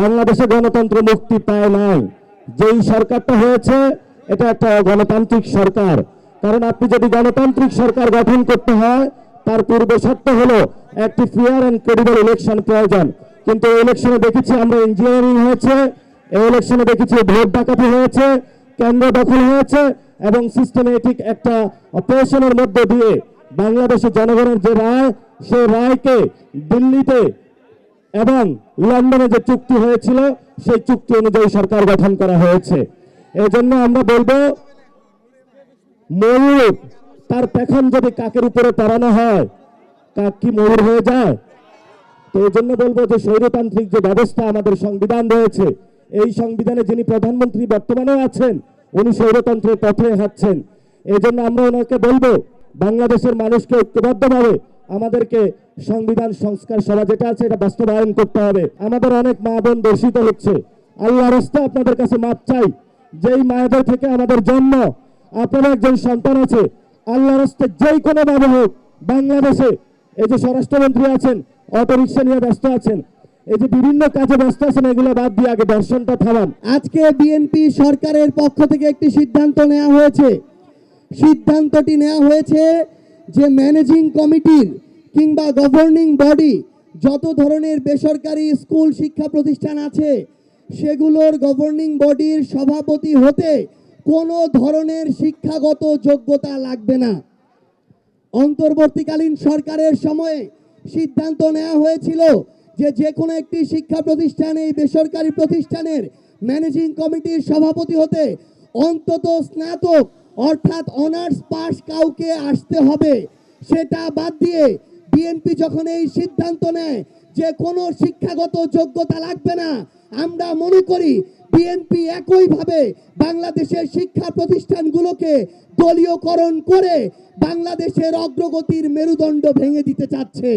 বাংলাদেশে গণতন্ত্র মুক্তি পায় নাই। যেই সরকারটা হয়েছে এটা একটা গণতান্ত্রিক সরকার। কারণ আপনি যদি গণতান্ত্রিক সরকার গঠন করতে হয় তার পূর্বে শর্ত হলো একটি ফেয়ার এন্ড ক্রেডিবল ইলেকশন প্রয়োজন। কিন্তু এই ইলেকশনে দেখেছি আমরা ইঞ্জিনিয়ারিং হয়েছে, এই ইলেকশনে দেখেছি ভোট ডাকাতি হয়েছে, কেন্দ্র দখল হয়েছে এবং সিস্টেমেটিক একটা অপারেশনের মধ্যে দিয়ে বাংলাদেশের জনগণের যে রায়, সেই রায়কে দিল্লিতে এবং লন্ডনে যে চুক্তি হয়েছিল সেই চুক্তি অনুযায়ী সরকার গঠন করা হয়েছে। এজন্য আমরা বলবো ময়ূর তার পেখম যদি কাকের উপরে তাড়ানো হয়, কাক কি ময়ূর হয়ে যায়? তো এই জন্য বলবো যে স্বৈরতান্ত্রিক যে ব্যবস্থা আমাদের সংবিধান রয়েছে, এই সংবিধানে যিনি প্রধানমন্ত্রী বর্তমানে আছেন উনি স্বৈরতন্ত্রের পথে হাঁটছেন। এই জন্য আমরা ওনাকে বলবো বাংলাদেশের মানুষকে ঐক্যবদ্ধভাবে আমাদেরকে সংবিধান সংস্কার সভা যেটা আছে এটা বাস্তবায়ন করতে হবে। আমাদের অনেক মা বোন দর্শিত হচ্ছে, আল্লাহর রাস্তায় আপনাদের কাছে মাপ চাই। যেই মায়েদের থেকে আমাদের জন্ম, আপনার একজন সন্তান আছে, আল্লাহর রাস্তায় যেই কোনো ভাবে হোক বাংলাদেশে এই যে স্বরাষ্ট্রমন্ত্রী আছেন অটোরিকশা নিয়ে ব্যস্ত আছেন, এই যে বিভিন্ন কাজে ব্যস্ত আছেন, এগুলো বাদ দিয়ে আগে দর্শনটা থামান। আজকে বিএনপি সরকারের পক্ষ থেকে একটি সিদ্ধান্ত নেওয়া হয়েছে। সিদ্ধান্তটি নেওয়া হয়েছে যে ম্যানেজিং কমিটির কিংবা গভর্নিং বডি যত ধরনের বেসরকারি স্কুল শিক্ষা প্রতিষ্ঠান আছে সেগুলোর গভর্নিং বডির সভাপতি হতে কোনো ধরনের শিক্ষাগত যোগ্যতা লাগবে না। অন্তর্বর্তীকালীন সরকারের সময়ে সিদ্ধান্ত নেওয়া হয়েছিল যে কোনো একটি শিক্ষা প্রতিষ্ঠান, এই বেসরকারি প্রতিষ্ঠানের ম্যানেজিং কমিটির সভাপতি হতে অন্তত স্নাতক অর্থাৎ অনার্স পাস কাউকে আসতে হবে। সেটা বাদ দিয়ে বিএনপি যখন এই সিদ্ধান্ত নেয় যে কোনো শিক্ষাগত যোগ্যতা লাগবে না, আমরা মনে করি বিএনপি একইভাবে বাংলাদেশের শিক্ষা প্রতিষ্ঠানগুলোকে দলীয়করণ করে বাংলাদেশের অগ্রগতির মেরুদণ্ড ভেঙে দিতে চাচ্ছে।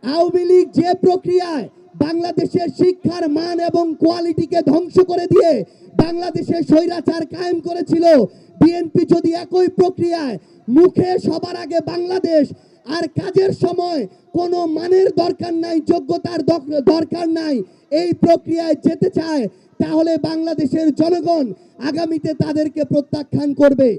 আওয়ামী লীগ যে প্রক্রিয়ায় বাংলাদেশের শিক্ষার মান এবং কোয়ালিটিকে ধ্বংস করে দিয়ে বাংলাদেশের স্বৈরাচার কায়েম করেছিল, বিএনপি যদি একই প্রক্রিয়ায় মুখে সবার আগে বাংলাদেশ আর কাজের সময় কোনো মানের দরকার নাই, যোগ্যতার দরকার নাই, এই প্রক্রিয়ায় যেতে চায়, তাহলে বাংলাদেশের জনগণ আগামীতে তাদেরকে প্রত্যাখ্যান করবে।